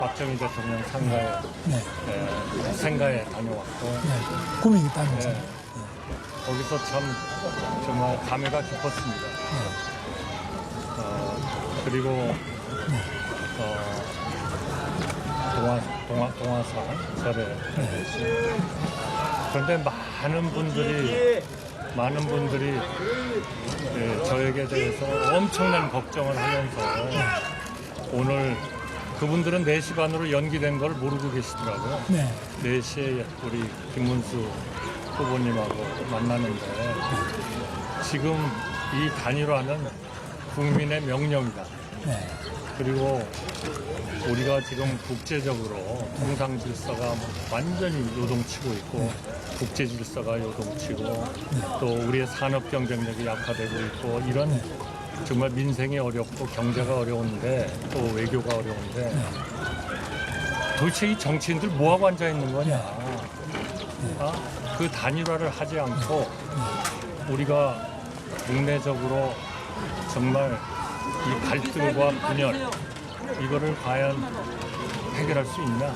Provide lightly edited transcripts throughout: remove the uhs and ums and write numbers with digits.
박정희 대통령 상가에 네. 생가에 다녀왔고 네. 구민이 다녀오죠. 네. 거기서 참 정말 감회가 깊었습니다. 그리고 동화산 절에 그런데 많은 분들이 저에게 대해서 엄청난 걱정을 하면서 오늘 그분들은 4시 반으로 연기된 걸 모르고 계시더라고요. 네. 4시에 우리 김문수 후보님하고 만나는데 지금 이 단일화는 국민의 명령이다. 네. 그리고 우리가 지금 국제적으로 통상 질서가 완전히 요동치고 있고 국제 질서가 요동치고 또 우리의 산업 경쟁력이 약화되고 있고 이런 정말 민생이 어렵고 경제가 어려운데 또 외교가 어려운데 도대체 이 정치인들 뭐하고 앉아 있는 거냐. 그 단일화를 하지 않고 우리가 국내적으로 정말 이 갈등과 분열 이거를 과연 해결할 수 있냐?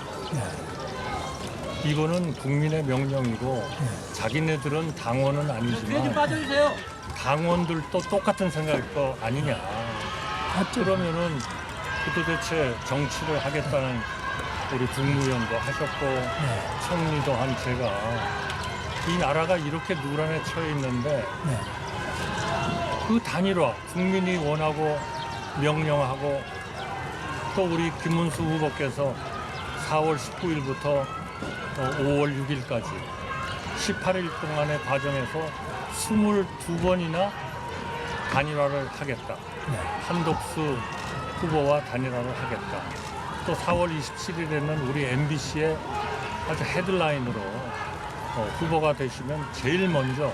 이거는 국민의 명령이고 자기네들은 당원은 아니지만 당원들도 똑같은 생각일 거 아니냐? 그러면은 도대체 정치를 하겠다는 우리 국무위원도 하셨고 총리도 한 제가 이 나라가 이렇게 누란에 처해 있는데 그 단일화 국민이 원하고 명령하고 또 우리 김문수 후보께서 4월 19일부터 5월 6일까지 18일 동안의 과정에서 22번이나 단일화를 하겠다. 한덕수 후보와 단일화를 하겠다. 또 4월 27일에는 우리 MBC의 아주 헤드라인으로 후보가 되시면 제일 먼저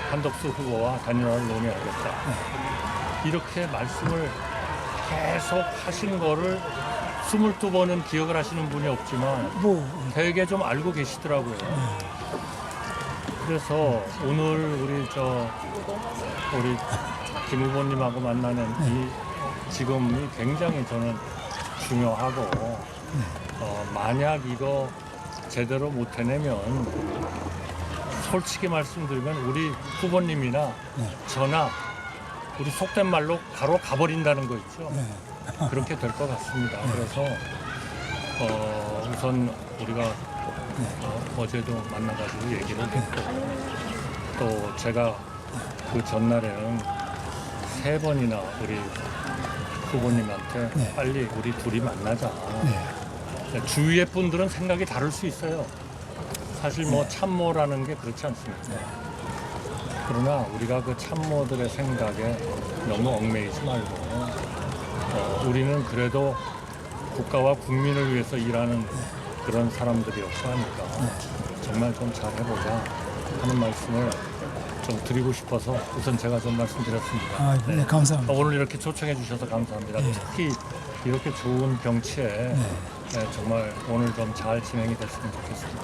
한덕수 후보와 단일화를 논의하겠다. 이렇게 말씀을 계속 하신 거를 22번은 기억을 하시는 분이 없지만 되게 좀 알고 계시더라고요. 그래서 오늘 우리 김 후보님하고 만나는 이 지금이 굉장히 저는 중요하고 만약 이거 제대로 못 해내면 솔직히 말씀드리면 우리 후보님이나 저나 우리 속된 말로 바로 가버린다는 거 있죠. 그렇게 될 것 같습니다. 그래서 우선 우리가 어제도 만나가지고 얘기를 했고 또 제가 그 전날에는 3번이나 우리 후보님한테 빨리 우리 둘이 만나자. 주위의 분들은 생각이 다를 수 있어요. 사실 뭐 참모라는 게 그렇지 않습니까? 그러나 우리가 그 참모들의 생각에 너무 얽매이지 말고 우리는 그래도 국가와 국민을 위해서 일하는 그런 사람들이었고 하니까 정말 좀 잘해보자 하는 말씀을 좀 드리고 싶어서 우선 제가 좀 말씀드렸습니다. 네, 감사합니다. 오늘 이렇게 초청해 주셔서 감사합니다. 특히 이렇게 좋은 경치에 정말 오늘 좀 잘 진행이 됐으면 좋겠습니다.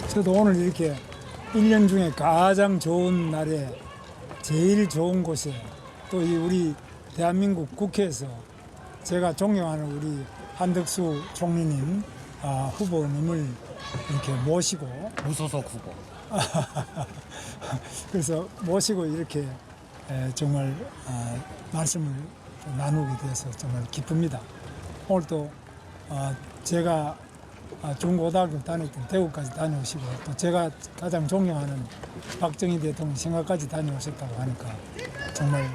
저도 오늘 이렇게 1년 중에 가장 좋은 날에 제일 좋은 곳에 또 이 우리 대한민국 국회에서 제가 존경하는 우리 한덕수 총리님 후보님을 이렇게 모시고 무소속 후보 그래서 모시고 이렇게 정말 말씀을 나누게 돼서 정말 기쁩니다. 오늘 또 제가 중고등학교 다녔던 대구까지 다녀오시고 또 제가 가장 존경하는 박정희 대통령 생가까지 다녀오셨다고 하니까 정말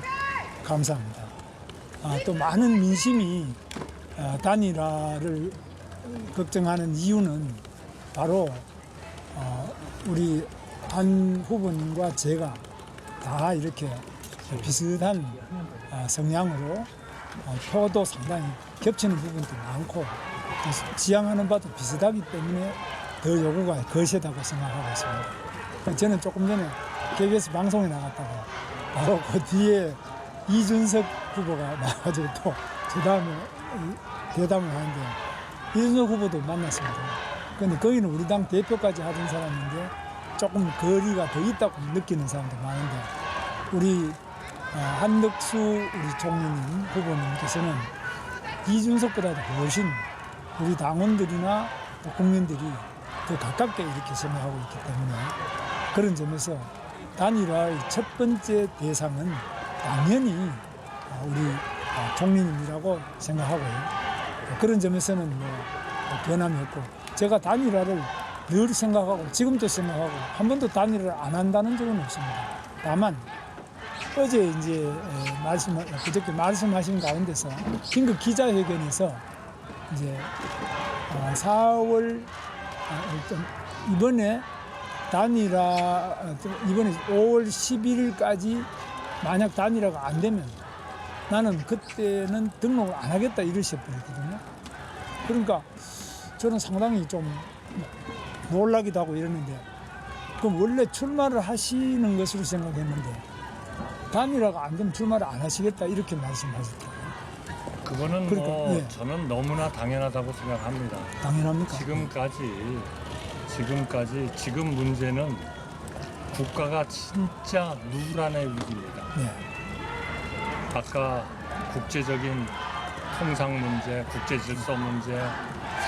감사합니다. 또 많은 민심이 단일화를 걱정하는 이유는 바로 우리 한 후보님과 제가 다 이렇게 비슷한 성향으로 표도 상당히 겹치는 부분도 많고 지향하는 바도 비슷하기 때문에 더 요구가 거세다고 생각하고 있습니다. 저는 조금 전에 KBS 방송에 나갔다가 바로 그 뒤에 이준석 후보가 나와가지고 또 저 다음에 대담을 하는데 이준석 후보도 만났습니다. 근데 거기는 우리 당 대표까지 하던 사람인데 조금 거리가 더 있다고 느끼는 사람도 많은데 우리 한덕수 우리 총리님 후보님께서는 이준석보다도 훨씬 우리 당원들이나 또 국민들이 더 가깝게 이렇게 생각하고 있기 때문에 그런 점에서 단일화의 첫 번째 대상은 당연히 우리 총리님이라고 생각하고요. 그런 점에서는 뭐 변함이 없고 제가 단일화를 늘 생각하고 지금도 생각하고 한 번도 단일화를 안 한다는 적은 없습니다. 다만 어제 이제 그저께 말씀하신 가운데서 긴급 기자회견에서 이제 4월 이번에 단일화 이번에 5월 11일까지 만약 단일화가 안 되면 나는 그때는 등록을 안 하겠다 이러셔버렸거든요. 그러니까 저는 상당히 좀 놀라기도 하고 이러는데 그럼 원래 출마를 하시는 것으로 생각했는데 단일화가 안 되면 출마를 안 하시겠다 이렇게 말씀하셨더라고요. 그거는 그러니까, 뭐 예. 저는 너무나 당연하다고 생각합니다. 당연합니까? 지금 문제는 국가가 진짜 누란의 위기입니다. 네. 아까 국제적인 통상 문제, 국제 질서 문제,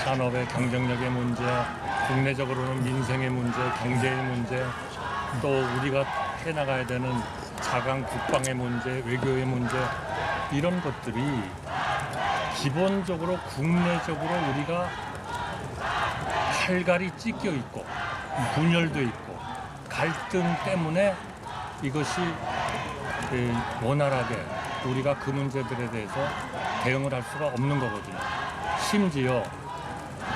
산업의 경쟁력의 문제, 국내적으로는 민생의 문제, 경제의 문제, 또 우리가 해나가야 되는 자강 국방의 문제, 외교의 문제 이런 것들이 기본적으로 국내적으로 우리가 칼갈이 찢겨 있고 분열도 있고 갈등 때문에 이것이 원활하게 우리가 그 문제들에 대해서 대응을 할 수가 없는 거거든요. 심지어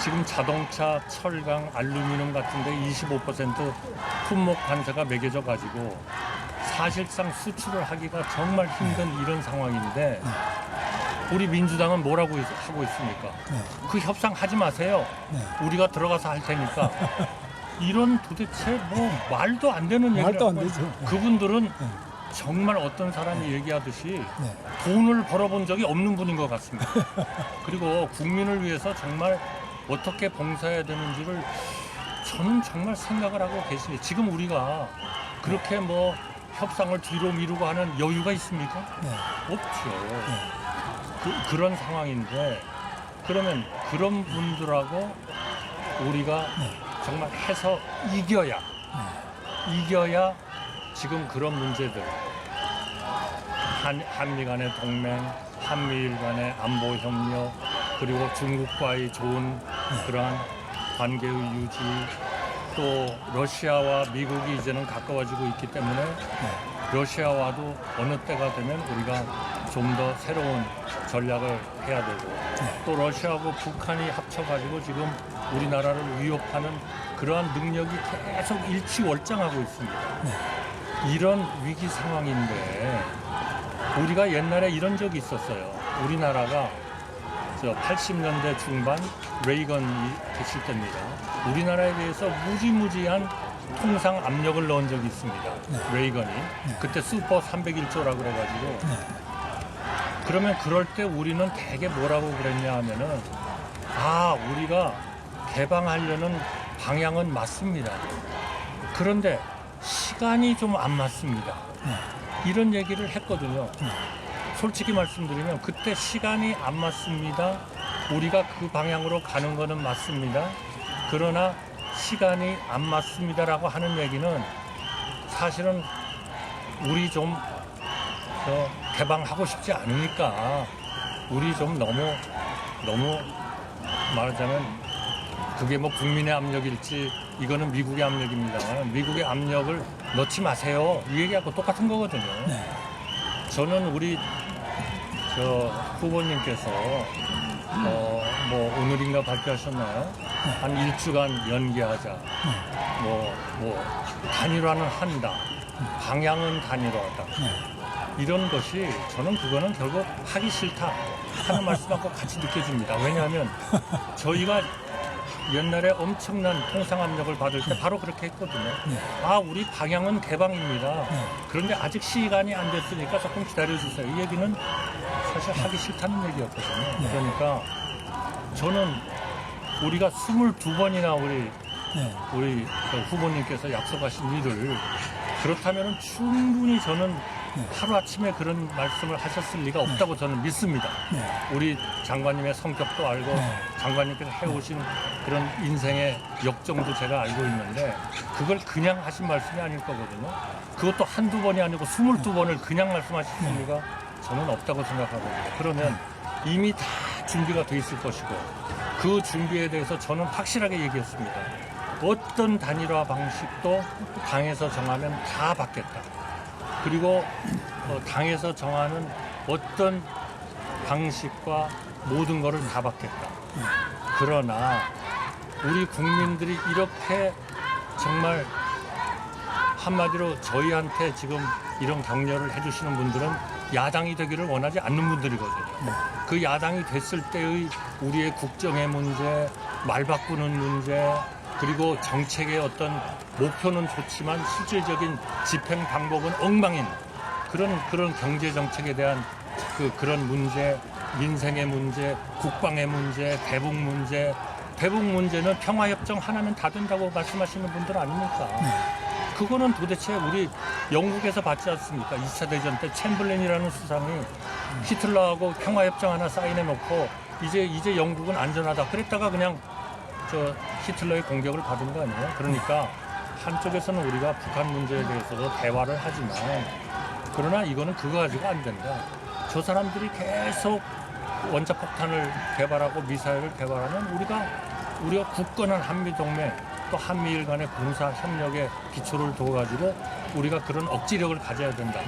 지금 자동차, 철강, 알루미늄 같은 데 25% 품목 관세가 매겨져 가지고 사실상 수출을 하기가 정말 힘든 이런 상황인데 우리 민주당은 뭐라고 하고 있습니까? 그 협상하지 마세요. 우리가 들어가서 할 테니까. 이런 도대체 뭐 말도 안 되는 얘기를 말도 안 하고 되죠. 그분들은 정말 어떤 사람이 얘기하듯이 돈을 벌어본 적이 없는 분인 것 같습니다. 그리고 국민을 위해서 정말 어떻게 봉사해야 되는지를 저는 정말 생각을 하고 계십니다. 지금 우리가 그렇게 뭐 협상을 뒤로 미루고 하는 여유가 있습니까? 없죠. 그런 상황인데 그러면 그런 분들하고 우리가 정말 해서 이겨야 지금 그런 문제들 한미 간의 동맹, 한미일 간의 안보 협력 그리고 중국과의 좋은 그러한 관계의 유지 또 러시아와 미국이 이제는 가까워지고 있기 때문에 러시아와도 어느 때가 되면 우리가 좀 더 새로운 전략을 해야 되고 또 러시아하고 북한이 합쳐가지고 지금 우리나라를 위협하는 그러한 능력이 계속 일치월장하고 있습니다. 이런 위기 상황인데 우리가 옛날에 이런 적이 있었어요. 우리나라가 80년대 중반 레이건이 계실 때입니다. 우리나라에 대해서 무지무지한 통상 압력을 넣은 적이 있습니다. 레이건이. 그때 슈퍼 301조라고 그래가지고 그러면 그럴 때 우리는 되게 뭐라고 그랬냐 하면은 우리가 개방하려는 방향은 맞습니다. 그런데 시간이 좀 안 맞습니다. 이런 얘기를 했거든요. 솔직히 말씀드리면 그때 시간이 안 맞습니다. 우리가 그 방향으로 가는 거는 맞습니다. 그러나 시간이 안 맞습니다라고 하는 얘기는 사실은 우리 좀 개방하고 싶지 않으니까 우리 좀 너무 말하자면 그게 뭐 국민의 압력일지 이거는 미국의 압력입니다만 미국의 압력을 넣지 마세요. 이 얘기하고 똑같은 거거든요. 저는 우리 후보님께서 뭐 오늘인가 발표하셨나요? 한 일주간 연기하자. 단일화는 한다. 방향은 단일화다. 이런 것이 저는 그거는 결국 하기 싫다 하는 말씀하고 같이 느껴집니다. 왜냐하면 저희가 옛날에 엄청난 통상 압력을 받을 때 바로 그렇게 했거든요. 우리 방향은 개방입니다. 그런데 아직 시간이 안 됐으니까 조금 기다려주세요. 이 얘기는 사실 하기 싫다는 얘기였거든요. 그러니까 저는 우리가 22번이나 우리 후보님께서 약속하신 일을 그렇다면 충분히 저는 하루아침에 그런 말씀을 하셨을 리가 없다고 저는 믿습니다. 우리 장관님의 성격도 알고 장관님께서 해오신 그런 인생의 역정도 제가 알고 있는데 그걸 그냥 하신 말씀이 아닐 거거든요. 그것도 한두 번이 아니고 22번을 그냥 말씀하실 리가 저는 없다고 생각하거든요. 그러면 이미 다 준비가 돼 있을 것이고 그 준비에 대해서 저는 확실하게 얘기했습니다. 어떤 단일화 방식도 당에서 정하면 다 받겠다. 그리고 당에서 정하는 어떤 방식과 모든 것을 다 받겠다. 그러나 우리 국민들이 이렇게 정말 한마디로 저희한테 지금 이런 격려를 해주시는 분들은 야당이 되기를 원하지 않는 분들이거든요. 그 야당이 됐을 때의 우리의 국정의 문제, 말 바꾸는 문제, 그리고 정책의 어떤 목표는 좋지만 실질적인 집행 방법은 엉망인 그런 경제 정책에 대한 그런 문제, 민생의 문제, 국방의 문제, 대북 문제는 평화협정 하나면 다 된다고 말씀하시는 분들 아닙니까? 그거는 도대체 우리 영국에서 봤지 않습니까? 2차 대전 때 챔berlain이라는 수상이 히틀러하고 평화협정 하나 사인해놓고 이제 영국은 안전하다 그랬다가 그냥 저 히틀러의 공격을 받은 거 아니에요? 그러니까 한쪽에서는 우리가 북한 문제에 대해서도 대화를 하지만 그러나 이거는 그거 가지고 안 된다. 저 사람들이 계속 원자폭탄을 개발하고 미사일을 개발하면 우리가 굳건한 한미동맹 또 한미일 간의 군사협력의 기초를 둬가지고 우리가 그런 억지력을 가져야 된다.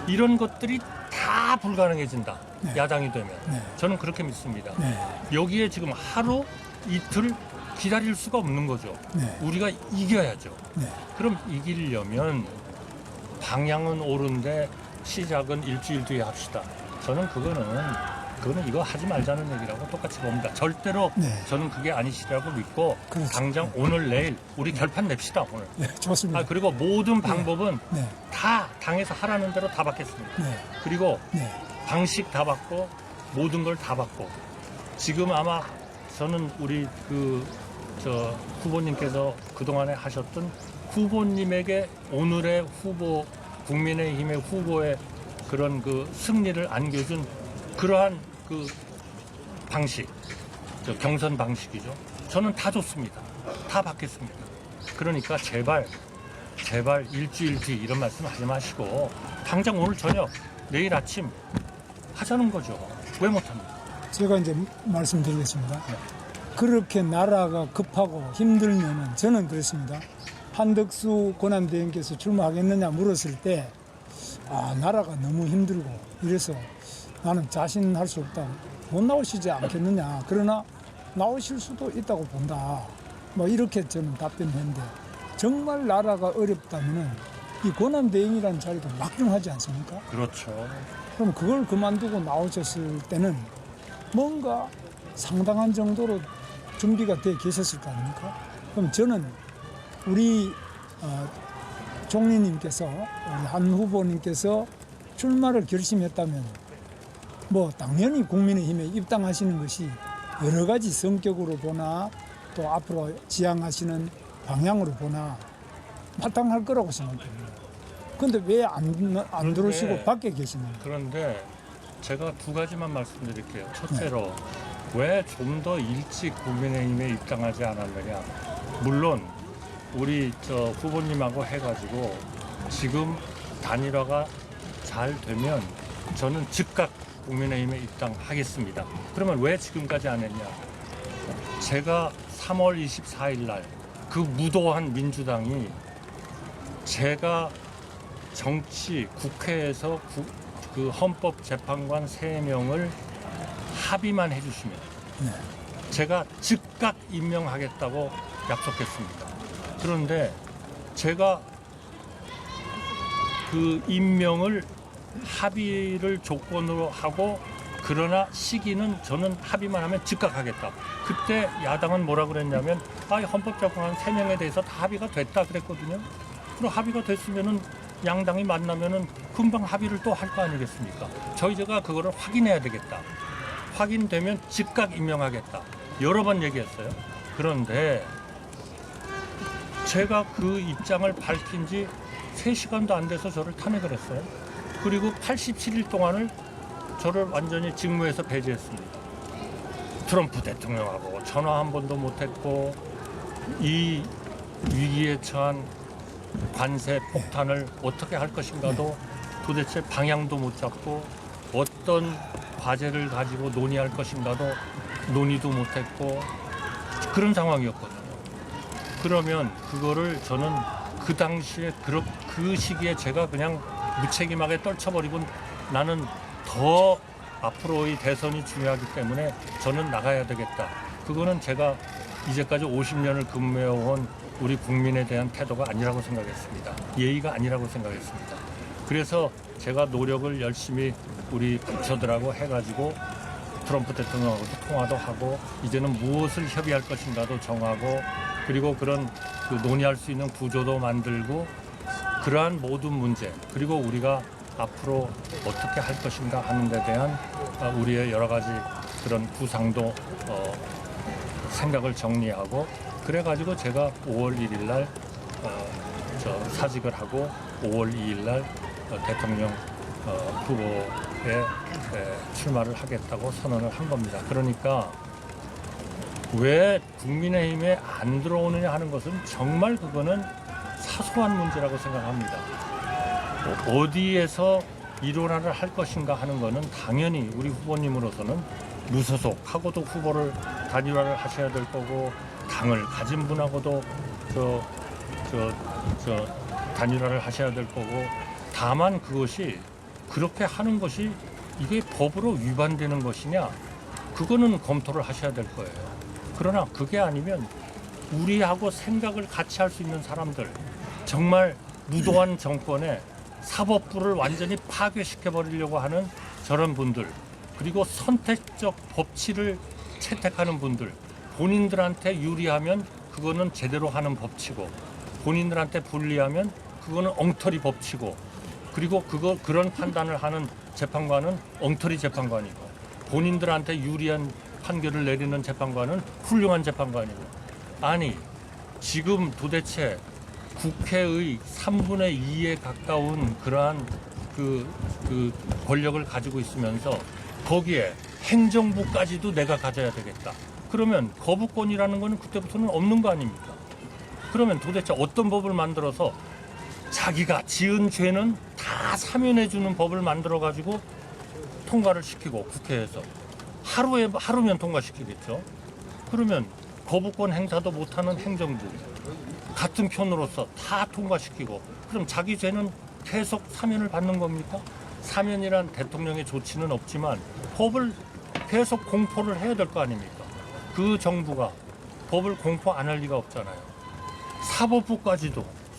이런 것들이 다 불가능해진다. 야당이 되면. 저는 그렇게 믿습니다. 여기에 지금 하루 이틀 기다릴 수가 없는 거죠. 우리가 이겨야죠. 그럼 이기려면 방향은 옳은데 시작은 일주일 뒤에 합시다. 저는 그거는 이거 하지 말자는 얘기라고 똑같이 봅니다. 절대로 저는 그게 아니시라고 믿고 그렇죠. 당장 오늘 내일 우리 결판 냅시다 오늘. 좋습니다. 그리고 모든 방법은 다 당에서 하라는 대로 다 받겠습니다. 그리고 방식 다 받고 모든 걸 다 받고 지금 아마 저는 우리 후보님께서 그동안에 하셨던 후보님에게 오늘의 후보 국민의힘의 후보의 그런 승리를 안겨준 그러한 방식, 경선 방식이죠. 저는 다 좋습니다. 다 받겠습니다. 그러니까 제발 일주일 뒤 이런 말씀 하지 마시고 당장 오늘 저녁, 내일 아침 하자는 거죠. 왜 못합니까? 제가 이제 말씀드리겠습니다. 그렇게 나라가 급하고 힘들면은 저는 그랬습니다. 한덕수 권한대행께서 출마하겠느냐 물었을 때 나라가 너무 힘들고 이래서 나는 자신할 수 없다. 못 나오시지 않겠느냐. 그러나 나오실 수도 있다고 본다. 뭐 이렇게 저는 답변했는데 정말 나라가 어렵다면은 이 권한대행이라는 자리도 막중하지 않습니까? 그렇죠. 그럼 그걸 그만두고 나오셨을 때는 뭔가 상당한 정도로 준비가 돼 계셨을 거 아닙니까? 그럼 저는 우리 총리님께서 우리 한 후보님께서 출마를 결심했다면 뭐 당연히 국민의힘에 입당하시는 것이 여러 가지 성격으로 보나 또 앞으로 지향하시는 방향으로 보나 마땅할 거라고 생각합니다. 그런데 왜 안 들어오시고 밖에 계시나요? 그런데 제가 두 가지만 말씀드릴게요. 첫째로 왜 좀 더 일찍 국민의힘에 입당하지 않았느냐. 물론 우리 후보님하고 해가지고 지금 단일화가 잘 되면 저는 즉각 국민의힘에 입당하겠습니다. 그러면 왜 지금까지 안 했냐? 제가 3월 24일 날 그 무도한 민주당이 제가 국회에서 그 헌법재판관 3명을 합의만 해주시면 제가 즉각 임명하겠다고 약속했습니다. 그런데 제가 그 임명을 합의를 조건으로 하고 그러나 시기는 저는 합의만 하면 즉각 하겠다. 그때 야당은 뭐라 그랬냐면 헌법재판관 3명에 대해서 다 합의가 됐다 그랬거든요. 그럼 합의가 됐으면은 양당이 만나면은 금방 합의를 또 할 거 아니겠습니까? 저희가 그거를 확인해야 되겠다. 확인되면 즉각 임명하겠다. 여러 번 얘기했어요. 그런데 제가 그 입장을 밝힌 지 3시간도 안 돼서 저를 탄핵을 했어요. 그리고 87일 동안을 저를 완전히 직무에서 배제했습니다. 트럼프 대통령하고 전화 한 번도 못했고 이 위기에 처한 관세 폭탄을 어떻게 할 것인가도 도대체 방향도 못 잡고 어떤 과제를 가지고 논의할 것인가도 논의도 못했고 그런 상황이었거든요. 그러면 그거를 저는 그 당시에 그 시기에 제가 그냥 무책임하게 떨쳐버리고 나는 더 앞으로의 대선이 중요하기 때문에 저는 나가야 되겠다. 그거는 제가 이제까지 50년을 근무해온 우리 국민에 대한 태도가 아니라고 생각했습니다. 예의가 아니라고 생각했습니다. 그래서 제가 노력을 열심히 우리 부처들하고 해가지고 트럼프 대통령하고도 통화도 하고 이제는 무엇을 협의할 것인가도 정하고 그리고 그런 그 논의할 수 있는 구조도 만들고 그러한 모든 문제 그리고 우리가 앞으로 어떻게 할 것인가 하는 데 대한 우리의 여러 가지 그런 구상도 생각을 정리하고 그래가지고 제가 5월 1일 날 사직을 하고 5월 2일 날 대통령 후보에 출마를 하겠다고 선언을 한 겁니다. 그러니까 왜 국민의힘에 안 들어오느냐 하는 것은 정말 그거는 사소한 문제라고 생각합니다. 어디에서 일원화를 할 것인가 하는 것은 당연히 우리 후보님으로서는 무소속하고도 후보를 단일화를 하셔야 될 거고 당을 가진 분하고도 단일화를 하셔야 될 거고 다만 그것이 그렇게 하는 것이 이게 법으로 위반되는 것이냐 그거는 검토를 하셔야 될 거예요. 그러나 그게 아니면 우리하고 생각을 같이 할 수 있는 사람들 정말 무도한 정권에 사법부를 완전히 파괴시켜 버리려고 하는 저런 분들 그리고 선택적 법치를 채택하는 분들 본인들한테 유리하면 그거는 제대로 하는 법치고 본인들한테 불리하면 그거는 엉터리 법치고 그리고 그런 판단을 하는 재판관은 엉터리 재판관이고 본인들한테 유리한 판결을 내리는 재판관은 훌륭한 재판관이고 아니 지금 도대체 국회의 3분의 2에 가까운 그러한 그 권력을 가지고 있으면서 거기에 행정부까지도 내가 가져야 되겠다. 그러면 거부권이라는 거는 그때부터는 없는 거 아닙니까? 그러면 도대체 어떤 법을 만들어서 자기가 지은 죄는 다 사면해주는 법을 만들어가지고 통과를 시키고 국회에서 하루면 통과시키겠죠. 그러면 거부권 행사도 못하는 행정부 같은 편으로서 다 통과시키고 그럼 자기 죄는 계속 사면을 받는 겁니까? 사면이란 대통령의 조치는 없지만 법을 계속 공포를 해야 될 거 아닙니까? 그 정부가 법을 공포 안 할 리가 없잖아요.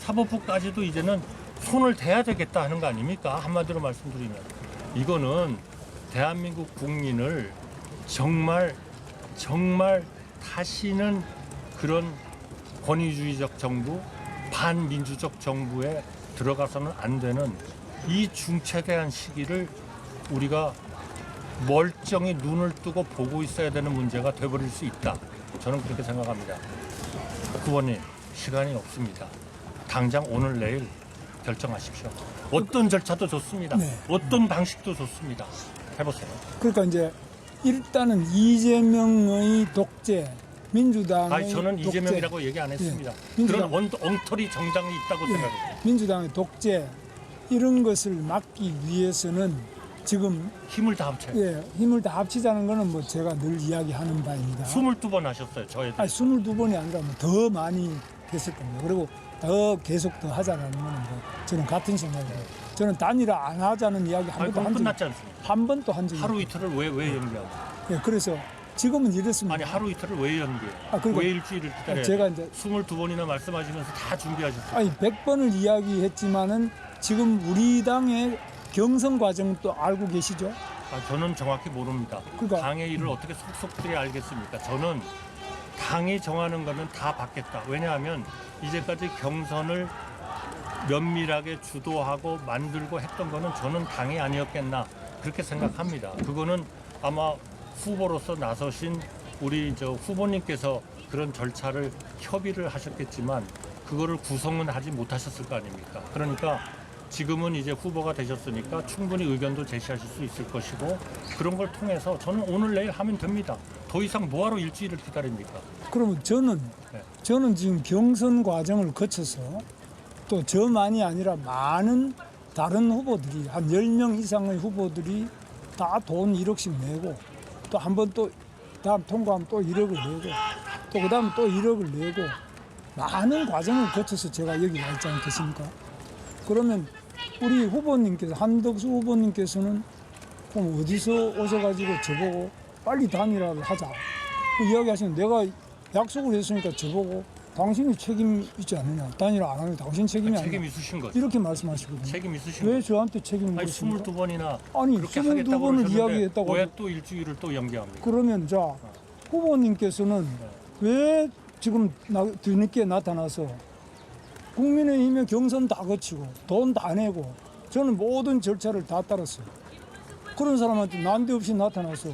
사법부까지도 이제는 손을 대야 되겠다 하는 거 아닙니까? 한마디로 말씀드리면 이거는 대한민국 국민을 정말 다시는 그런 권위주의적 정부, 반민주적 정부에 들어가서는 안 되는 이 중차대한 시기를 우리가 멀쩡히 눈을 뜨고 보고 있어야 되는 문제가 돼버릴 수 있다. 저는 그렇게 생각합니다. 후보님, 시간이 없습니다. 당장 오늘 내일 결정하십시오. 어떤 절차도 좋습니다. 네. 어떤 방식도 좋습니다. 해보세요. 그러니까 이제 일단은 이재명의 독재, 민주당의 저는 독재, 이재명이라고 얘기 안 했습니다. 민주당- 그런 엉터리 정당이 있다고 생각해요. 민주당의 독재 이런 것을 막기 위해서는 지금 힘을 다 합쳐요. 힘을 다 합치자는 거는 뭐 제가 늘 이야기하는 바입니다. 22번 하셨어요. 저에 대해. 22번이 아니라 뭐 더 많이 됐을 겁니다. 그리고 더 계속 더 하자는 거는 뭐 저는 같은 생각이에요. 저는 단일화 안 하자는 이야기 한 번도 그럼 한 적이 끝났지 않습니까? 한 번도 한 적이 하루 이틀을 왜 연기하고? 그래서 지금은 이렇습니다. 아니 하루 이틀을 왜 연기해요? 그리고 왜 일주일을 기다려요? 제가 이제 22번이나 말씀하시면서 다 준비하셨어요. 100번을 이야기했지만은 지금 우리 당의 경선 과정도 알고 계시죠? 저는 정확히 모릅니다. 그러니까- 당의 일을 어떻게 속속들이 알겠습니까? 저는 당이 정하는 거면 다 받겠다. 왜냐하면 이제까지 경선을 면밀하게 주도하고 만들고 했던 거는 저는 당이 아니었겠나 그렇게 생각합니다. 그거는 아마 후보로서 나서신 우리 후보님께서 그런 절차를 협의를 하셨겠지만 그거를 구성은 하지 못하셨을 거 아닙니까? 그러니까 지금은 이제 후보가 되셨으니까 충분히 의견도 제시하실 수 있을 것이고 그런 걸 통해서 저는 오늘 내일 하면 됩니다. 더 이상 뭐하러 일주일을 기다립니까? 그러면 저는 지금 경선 과정을 거쳐서 또 저만이 아니라 많은 다른 후보들이 한 10명 이상의 후보들이 다 돈 1억씩 내고 또 한 번 또 다음 통과하면 또 1억을 내고 또 그 다음 또 1억을 내고 많은 과정을 거쳐서 제가 여기 와 있지 않겠습니까? 그러면 우리 후보님께서 한덕수 후보님께서는 그럼 어디서 오셔가지고 저보고 빨리 단일화를 하자 그 이야기하시는 내가 약속을 했으니까 저보고 당신이 책임 있지 않느냐 단일화 안 하면 당신 책임이 아니냐 책임 있으신 거죠. 이렇게 말씀하시거든요. 책임 있으신 왜 거죠. 저한테 책임을 아니 물으십니까? 22번이나 아니, 그렇게 22 하겠다고 번을 그러셨는데 이야기했다고 왜 또 일주일을 또 연기합니까? 그러면 자 후보님께서는 왜 지금 뒤늦게 나타나서 국민의힘의 경선 다 거치고 돈 다 내고 저는 모든 절차를 다 따랐어요. 그런 사람한테 난데없이 나타나서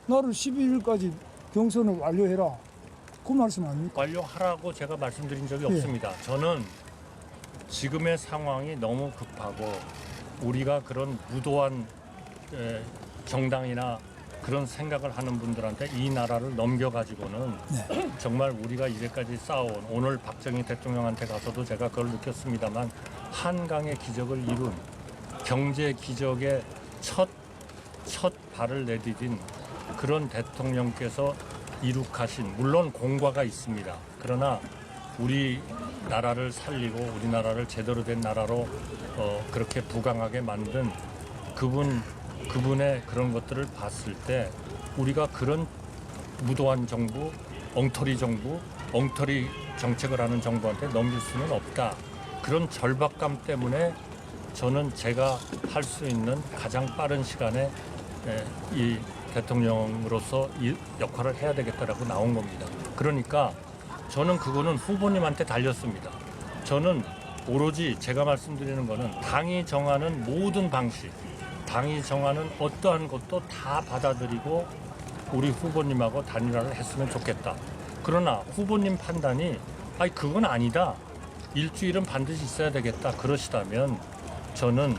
나를 12일까지 경선을 완료해라. 그 말씀 아닙니까? 완료하라고 제가 말씀드린 적이 예. 없습니다. 저는 지금의 상황이 너무 급하고 우리가 그런 무도한 정당이나 그런 생각을 하는 분들한테 이 나라를 넘겨가지고는 정말 우리가 이제까지 쌓아온 오늘 박정희 대통령한테 가서도 제가 그걸 느꼈습니다만 한강의 기적을 이룬 경제 기적의 첫 발을 내디딘 그런 대통령께서 이룩하신 물론 공과가 있습니다. 그러나 우리나라를 살리고 우리나라를 제대로 된 나라로 그렇게 부강하게 만든 그분의 그런 것들을 봤을 때 우리가 그런 무도한 정부, 엉터리 정책을 하는 정부한테 넘길 수는 없다. 그런 절박감 때문에 저는 제가 할 수 있는 가장 빠른 시간에 이 대통령으로서 이 역할을 해야 되겠다라고 나온 겁니다. 그러니까 저는 그거는 후보님한테 달렸습니다. 저는 오로지 제가 말씀드리는 거는 당이 정하는 모든 방식, 당이 정하는 어떠한 것도 다 받아들이고 우리 후보님하고 단일화를 했으면 좋겠다. 그러나 후보님 판단이 그건 아니다. 일주일은 반드시 있어야 되겠다. 그러시다면 저는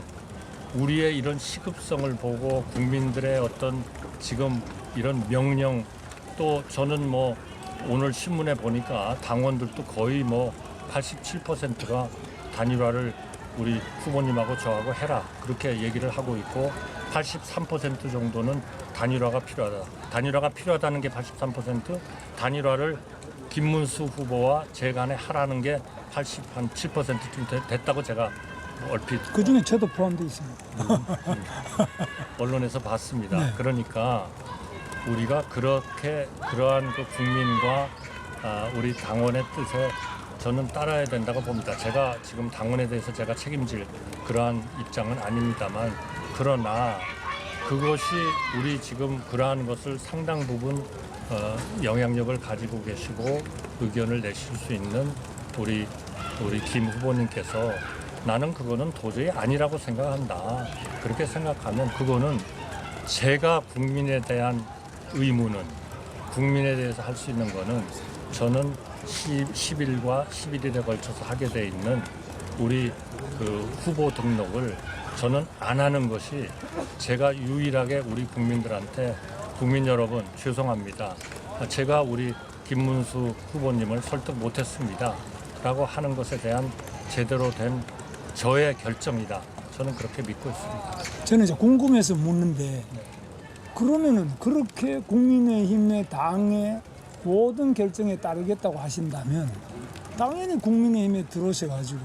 우리의 이런 시급성을 보고 국민들의 어떤 지금 이런 명령 또 저는 뭐 오늘 신문에 보니까 당원들도 거의 뭐 87%가 단일화를 우리 후보님하고 저하고 해라 그렇게 얘기를 하고 있고 83% 정도는 단일화가 필요하다. 단일화가 필요하다는 게 83%, 단일화를 김문수 후보와 제 간에 하라는 게 87%쯤 됐다고 제가 얼핏 그 중에 저도 포함되어 있습니다. 언론에서 봤습니다. 네. 그러니까 우리가 그러한 그 국민과 우리 당원의 뜻에 저는 따라야 된다고 봅니다. 제가 지금 당원에 대해서 제가 책임질 그러한 입장은 아닙니다만 그러나 그것이 우리 지금 그러한 것을 상당 부분 영향력을 가지고 계시고 의견을 내실 수 있는 우리 김 후보님께서 나는 그거는 도저히 아니라고 생각한다. 그렇게 생각하면 그거는 제가 국민에 대한 의무는 국민에 대해서 할 수 있는 거는 저는 10일과 11일에 걸쳐서 하게 돼 있는 우리 그 후보 등록을 저는 안 하는 것이 제가 유일하게 우리 국민들한테 국민 여러분 죄송합니다. 제가 우리 김문수 후보님을 설득 못했습니다. 라고 하는 것에 대한 제대로 된 저의 결정이다. 저는 그렇게 믿고 있습니다. 저는 이제 궁금해서 묻는데 그러면은 그렇게 국민의힘의 당의 모든 결정에 따르겠다고 하신다면 당연히 국민의힘에 들어오셔가지고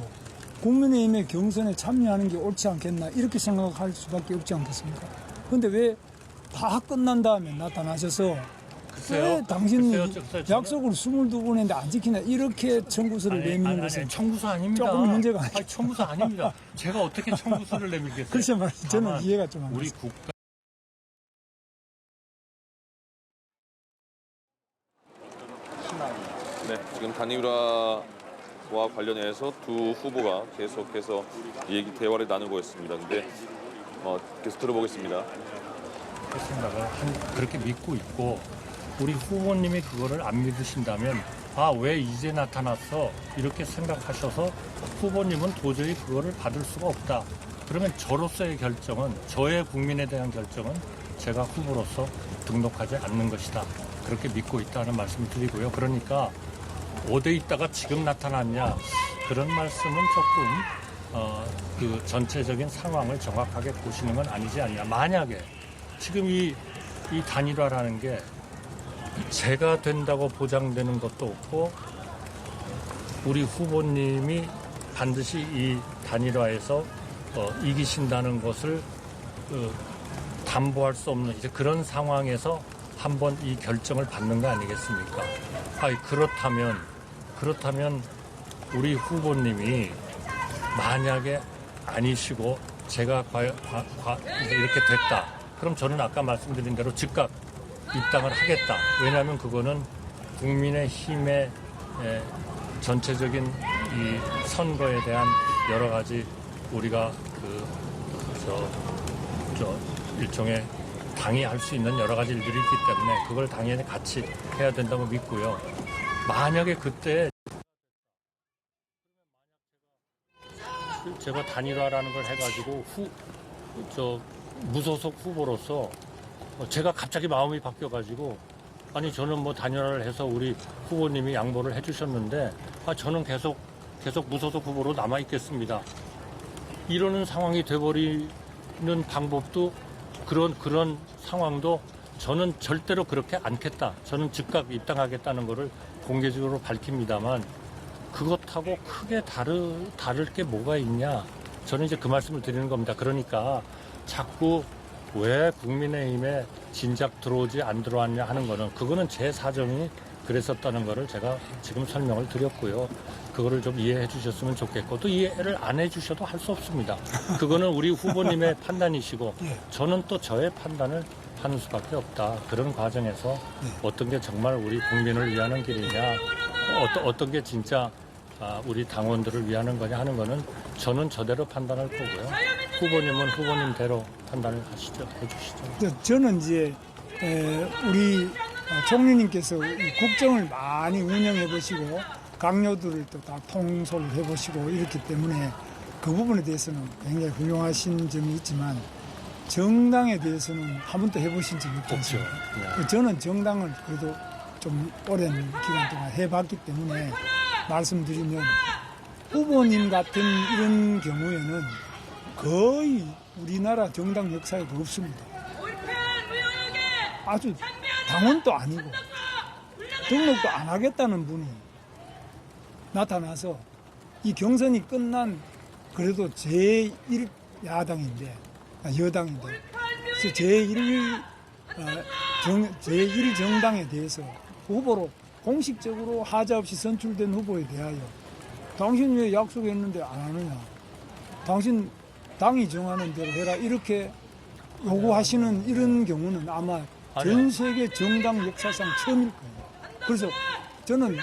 국민의힘의 경선에 참여하는 게 옳지 않겠나 이렇게 생각할 수밖에 없지 않겠습니까? 근데 왜 다 끝난 다음에 나타나셔서 왜 당신이 약속을 22번 했는데 안 지키냐 이렇게 청구서를 내미는 것은 청구서 아닙니다. 조금 문제가 아니에요. 청구서 아닙니다. 제가 어떻게 청구서를 내밀겠어요? 글쎄 말이죠. 저는 이해가 좀 안 우리 됐어요. 국가 네, 지금 단일화와 관련해서 두 후보가 계속해서 대화를 나누고 있습니다. 근데 계속 들어보겠습니다. 그 생각을 그렇게 믿고 있고 우리 후보님이 그거를 안 믿으신다면 아, 왜 이제 나타났어? 이렇게 생각하셔서 후보님은 도저히 그거를 받을 수가 없다. 그러면 저로서의 결정은, 저의 국민에 대한 결정은 제가 후보로서 등록하지 않는 것이다. 그렇게 믿고 있다는 말씀을 드리고요. 그러니까 어디 있다가 지금 나타났냐, 그런 말씀은 조금 그 전체적인 상황을 정확하게 보시는 건 아니지 않냐. 만약에 지금 이 단일화라는 게 제가 된다고 보장되는 것도 없고, 우리 후보님이 반드시 이 단일화에서 이기신다는 것을 담보할 수 없는 이제 그런 상황에서 한번 이 결정을 받는 거 아니겠습니까? 그렇다면 우리 후보님이 만약에 아니시고 제가 이제 이렇게 됐다. 그럼 저는 아까 말씀드린 대로 즉각 입당을 하겠다. 왜냐하면 그거는 국민의힘의 전체적인 이 선거에 대한 여러 가지 우리가 일종의 당이 할 수 있는 여러 가지 일들이 있기 때문에 그걸 당연히 같이 해야 된다고 믿고요. 만약에 그때 제가 단일화라는 걸 해가지고 무소속 후보로서 제가 갑자기 마음이 바뀌어가지고, 아니 저는 뭐 단일화를 해서 우리 후보님이 양보를 해주셨는데 저는 계속 무소속 후보로 남아 있겠습니다. 이러는 상황이 돼버리는 방법도, 그런 상황도 저는 절대로 그렇게 않겠다. 저는 즉각 입당하겠다는 것을 공개적으로 밝힙니다만, 그것하고 크게 다를 게 뭐가 있냐. 저는 이제 그 말씀을 드리는 겁니다. 그러니까 자꾸 왜 국민의힘에 진작 들어오지 안 들어왔냐 하는 거는, 그거는 제 사정이 그랬었다는 거를 제가 지금 설명을 드렸고요. 그거를 좀 이해해 주셨으면 좋겠고, 또 이해를 안 해 주셔도 할 수 없습니다. 그거는 우리 후보님의 판단이시고, 저는 또 저의 판단을 하는 수밖에 없다. 그런 과정에서 어떤 게 정말 우리 국민을 위하는 길이냐, 어떤 게 진짜 우리 당원들을 위하는 거냐 하는 거는 저는 저대로 판단할 거고요. 후보님은 후보님대로 판단을 해주시죠. 저는 이제 우리 총리님께서 국정을 많이 운영해 보시고 강요들을 또 다 통솔을 해 보시고 이렇기 때문에 그 부분에 대해서는 굉장히 훌륭하신 점이 있지만, 정당에 대해서는 한 번도 해보신 적이 없죠. 저는 정당을 그래도 좀 오랜 기간 동안 해봤기 때문에 말씀드리면, 후보님 같은 이런 경우에는 거의 우리나라 정당 역사에도 없습니다. 아주 당원도 아니고 등록도 안 하겠다는 분이 나타나서 이 경선이 끝난, 그래도 제1야당인데, 여당인데, 제1정당에 대해서 후보로 공식적으로 하자 없이 선출된 후보에 대하여 당신 왜 약속했는데 안 하느냐, 당신 당이 정하는 대로 해라, 이렇게 요구하시는 이런 경우는 아마 전 세계 정당 역사상 처음일 거예요. 그래서 저는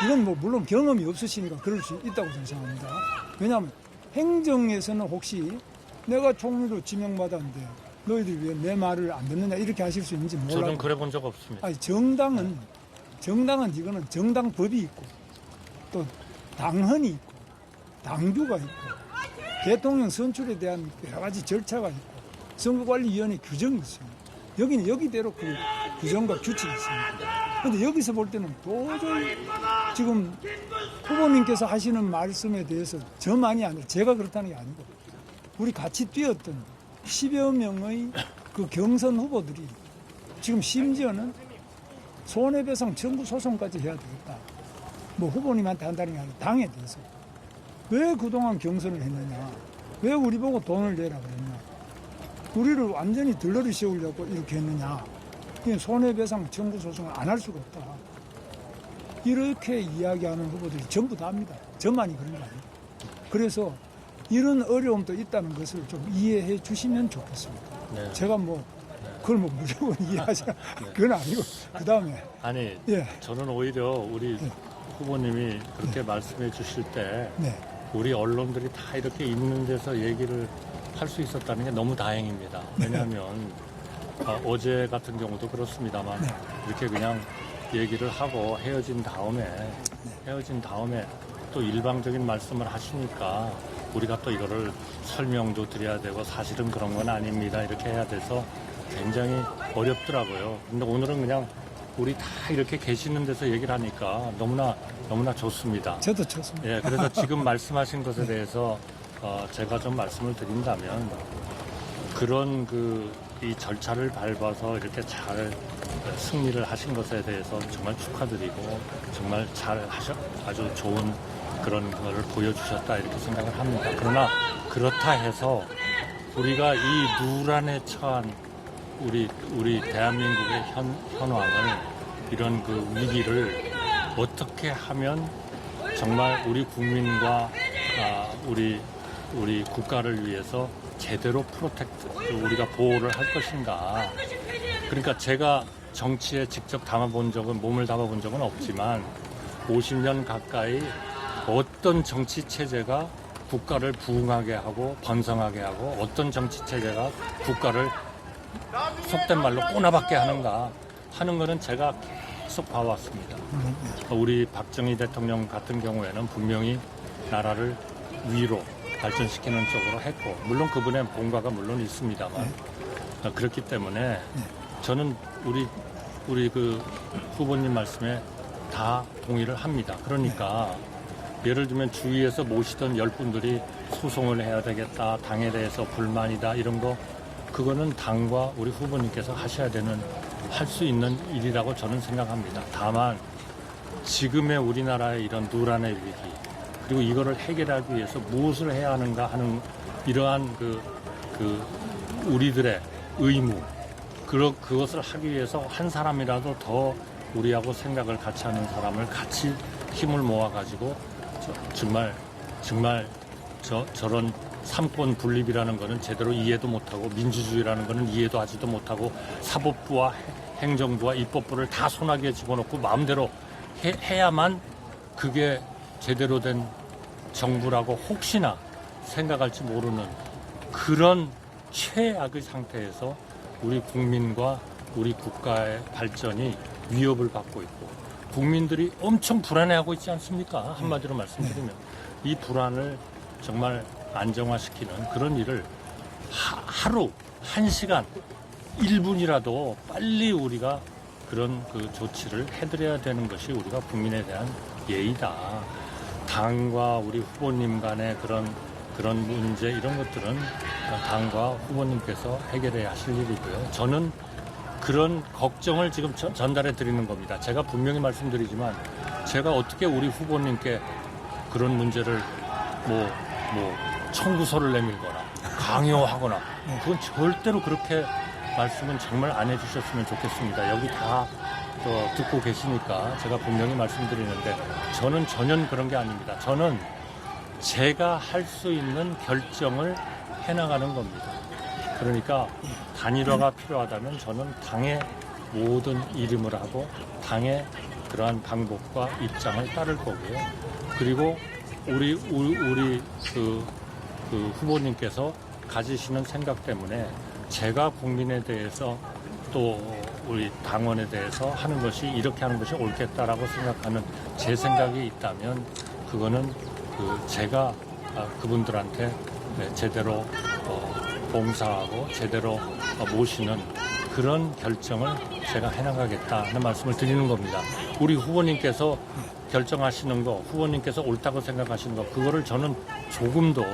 이건 뭐 물론 경험이 없으시니까 그럴 수 있다고 저는 생각합니다. 왜냐하면 행정에서는 혹시 내가 총리로 지명받았는데 너희들이 왜 내 말을 안 듣느냐 이렇게 하실 수 있는지 몰라요. 저는 그래 본 적 없습니다. 아니, 정당은 이거는 정당법이 있고 또 당헌이 있고 당규가 있고 대통령 선출에 대한 여러 가지 절차가 있고 선거관리위원회 규정이 있어요. 여기는 여기대로 그 규정과 규칙이 있습니다. 그런데 여기서 볼 때는 도저히 지금 후보님께서 하시는 말씀에 대해서 저만이 아니라 제가 그렇다는 게 아니고 우리 같이 뛰었던 10여 명의 그 경선 후보들이 지금 심지어는 손해배상 청구 소송까지 해야 되겠다. 뭐 후보님한테 한다는 게 아니라 당에 대해서. 왜 그동안 경선을 했느냐. 왜 우리 보고 돈을 내라 그랬냐. 우리를 완전히 들러리 세우려고 이렇게 했느냐. 손해배상 청구 소송을 안 할 수가 없다. 이렇게 이야기하는 후보들이 전부 다 합니다. 저만이 그런 게 아니고. 그래서 이런 어려움도 있다는 것을 좀 이해해 주시면 좋겠습니다. 네. 제가 뭐 그걸 뭐 무조건 이해하시라 그건 아니고 그 다음에 아니 예. 저는 오히려 우리 후보님이 그렇게 말씀해 주실 때 네. 우리 언론들이 다 이렇게 있는 데서 얘기를 할 수 있었다는 게 너무 다행입니다. 왜냐하면 어제 같은 경우도 그렇습니다만 이렇게 그냥 얘기를 하고 헤어진 다음에 또 일방적인 말씀을 하시니까 우리가 또 이거를 설명도 드려야 되고 사실은 그런 건 아닙니다. 이렇게 해야 돼서 굉장히 어렵더라고요. 근데 오늘은 그냥 우리 다 이렇게 계시는 데서 얘기를 하니까 너무나 좋습니다. 저도 좋습니다. 예, 그래서 지금 말씀하신 것에 대해서 제가 좀 말씀을 드린다면 그런 이 절차를 밟아서 이렇게 잘 승리를 하신 것에 대해서 정말 축하드리고 정말 아주 좋은 그런 거를 보여주셨다 이렇게 생각을 합니다. 그러나 그렇다 해서 우리가 이 누란에 처한 우리 대한민국의 현황을 이런 그 위기를 어떻게 하면 정말 우리 국민과 우리 국가를 위해서 제대로 우리가 보호를 할 것인가. 그러니까 제가 정치에 직접 몸을 담아본 적은 없지만 50년 가까이 어떤 정치 체제가 국가를 부흥하게 하고 번성하게 하고 어떤 정치 체제가 국가를 속된 말로 꼬나박게 하는가 하는 거는 제가 계속 봐왔습니다. 우리 박정희 대통령 같은 경우에는 분명히 나라를 위로 발전시키는 쪽으로 했고 물론 그분의 본가가 물론 있습니다만 그렇기 때문에 저는 우리 그 후보님 말씀에 다 동의를 합니다. 그러니까 예를 들면 주위에서 모시던 10분들이 소송을 해야 되겠다, 당에 대해서 불만이다 이런 거 그거는 당과 우리 후보님께서 할 수 있는 일이라고 저는 생각합니다. 다만 지금의 우리나라의 이런 누란의 위기 그리고 이거를 해결하기 위해서 무엇을 해야 하는가 하는 이러한 우리들의 의무 그것을 하기 위해서 한 사람이라도 더 우리하고 생각을 같이 하는 사람을 같이 힘을 모아가지고 정말 저런 삼권 분립이라는 것은 제대로 이해도 못하고 민주주의라는 것은 이해도 하지도 못하고 사법부와 행정부와 입법부를 다 손아귀에 집어넣고 마음대로 해야만 그게 제대로 된 정부라고 혹시나 생각할지 모르는 그런 최악의 상태에서 우리 국민과 우리 국가의 발전이 위협을 받고 있고 국민들이 엄청 불안해하고 있지 않습니까? 한마디로 말씀드리면 이 불안을 정말 안정화시키는 그런 일을 하루 1시간 1분이라도 빨리 우리가 그런 그 조치를 해드려야 되는 것이 우리가 국민에 대한 예의다. 당과 우리 후보님 간의 그런 문제 이런 것들은 당과 후보님께서 해결해야 하실 일이고요. 저는 그런 걱정을 지금 전달해 드리는 겁니다. 제가 분명히 말씀드리지만 제가 어떻게 우리 후보님께 그런 문제를 청구서를 내밀거나 강요하거나 그건 절대로 그렇게 말씀은 정말 안 해주셨으면 좋겠습니다. 여기 다 듣고 계시니까 제가 분명히 말씀드리는데 저는 전혀 그런 게 아닙니다. 저는 제가 할 수 있는 결정을 해나가는 겁니다. 그러니까 단일화가 필요하다면 저는 당의 모든 이름을 하고 당의 그러한 방법과 입장을 따를 거고요. 그리고 우리 그 후보님께서 가지시는 생각 때문에 제가 국민에 대해서 또 우리 당원에 대해서 하는 것이 이렇게 하는 것이 옳겠다라고 생각하는 제 생각이 있다면 그거는 제가 그분들한테 제대로 봉사하고 제대로 모시는 그런 결정을 제가 해나가겠다 하는 말씀을 드리는 겁니다. 우리 후보님께서 결정하시는 거, 후보님께서 옳다고 생각하시는 거, 그거를 저는 조금도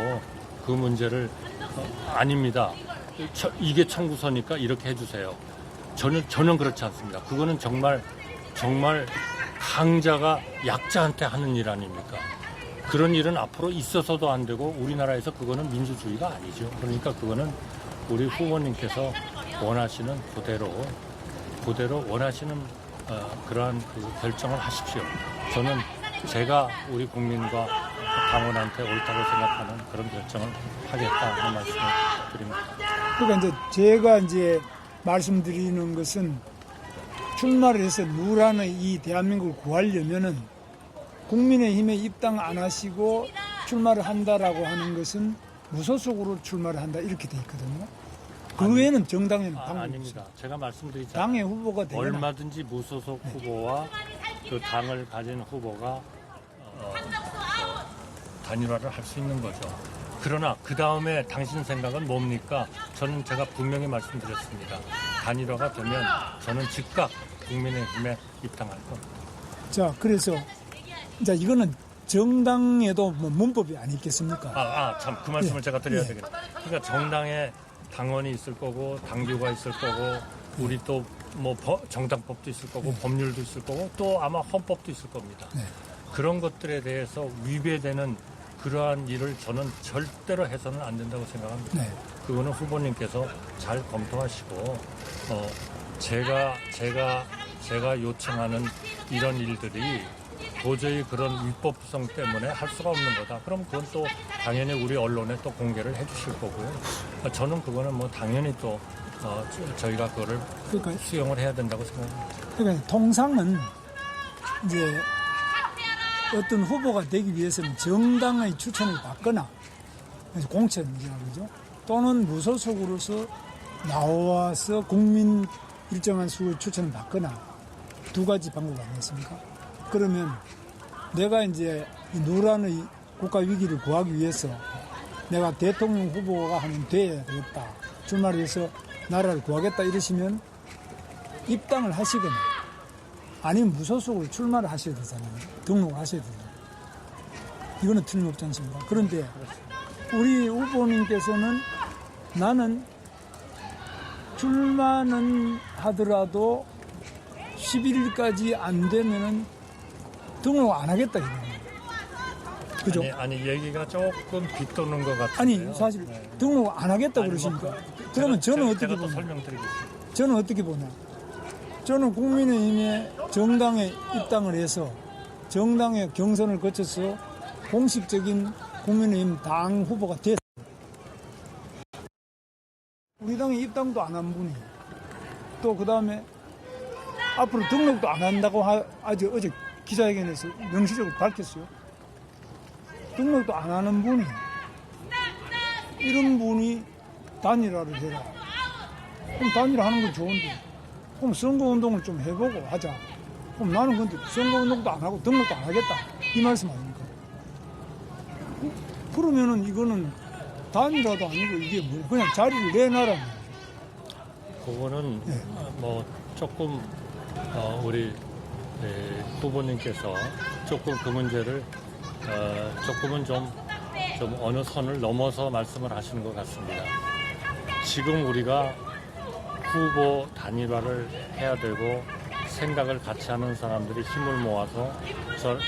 그 문제를 아닙니다. 이게 청구서니까 이렇게 해주세요. 저는 그렇지 않습니다. 그거는 정말 강자가 약자한테 하는 일 아닙니까? 그런 일은 앞으로 있어서도 안 되고 우리나라에서 그거는 민주주의가 아니죠. 그러니까 그거는 우리 후보님께서 원하시는 그대로 원하시는 그러한 결정을 하십시오. 저는 제가 우리 국민과 당원한테 옳다고 생각하는 그런 결정을 하겠다 하는 말씀을 드립니다. 그러니까 제가 말씀드리는 것은 출마를 해서 누란의 이 대한민국을 구하려면은 국민의힘에 입당 안 하시고 출마를 한다라고 하는 것은 무소속으로 출마를 한다 이렇게 돼 있거든요. 그 외에는 정당에는 방법이 아닙니다. 없어요. 제가 말씀드리자 당의 후보가 되거나 얼마든지 무소속 후보와 그 당을 가진 후보가 단일화를 할 수 있는 거죠. 그러나 그 다음에 당신 생각은 뭡니까? 제가 분명히 말씀드렸습니다. 단일화가 되면 저는 즉각 국민의힘에 입당할 겁니다. 자, 그래서 이제 이거는 정당에도 뭐 문법이 아니겠습니까? 참 그 말씀을 예. 제가 드려야 예. 되겠네요. 그러니까 정당에 당원이 있을 거고 당규가 있을 거고 우리 또 뭐 정당법도 있을 거고 법률도 있을 거고 또 아마 헌법도 있을 겁니다. 네. 그런 것들에 대해서 위배되는 그러한 일을 저는 절대로 해서는 안 된다고 생각합니다. 네. 그거는 후보님께서 잘 검토하시고 제가 요청하는 이런 일들이 도저히 그런 위법성 때문에 할 수가 없는 거다. 그럼 그건 또 당연히 우리 언론에 또 공개를 해주실 거고요. 저는 그거는 뭐 당연히 또 저희가 그거를 그러니까, 수용을 해야 된다고 생각합니다. 그러니까 통상은 이제 어떤 후보가 되기 위해서는 정당의 추천을 받거나 그래서 공천이라고 그러죠. 또는 무소속으로서 나와서 국민 일정한 수의 추천을 받거나 두 가지 방법 아니겠습니까? 그러면 내가 이제 이 노란의 국가 위기를 구하기 위해서 내가 대통령 후보가 하면 돼야 되겠다. 출마를 해서 나라를 구하겠다 이러시면 입당을 하시거나 아니면 무소속으로 출마를 하셔야 되잖아요. 등록을 하셔야 되잖아요. 이거는 틀림없지 않습니까? 그런데 우리 후보님께서는 나는 출마는 하더라도 11일까지 안 되면은 등록 안 하겠다 이거는. 그죠? 아니 얘기가 조금 빗도는 것 같아요. 아니 사실 등록 안 하겠다 그러시니까 그러면 저는 어떻게 제가 또 보냐? 설명드리겠습니다. 저는 어떻게 보냐? 저는 국민의힘의 정당에 입당을 해서 정당의 경선을 거쳐서 공식적인 국민의힘 당 후보가 됐어요. 우리 당에 입당도 안 한 분이 또 그 다음에 앞으로 등록도 안 한다고 아주 어제 기자회견에서 명시적으로 밝혔어요. 등록도 안 하는 분이 이런 분이 단일화를 해라. 그럼 단일화하는 건 좋은데 그럼 선거운동을 좀 해보고 하자. 그럼 나는 근데 선거운동도 안 하고 등록도 안 하겠다. 이 말씀 아닙니까? 그러면은 이거는 단일화도 아니고 이게 뭐 그냥 자리를 내놔라. 그거는 뭐 조금 우리 후보님께서 조금 그 문제를 조금은 좀 어느 선을 넘어서 말씀을 하시는 것 같습니다. 지금 우리가 후보 단일화를 해야 되고 생각을 같이 하는 사람들이 힘을 모아서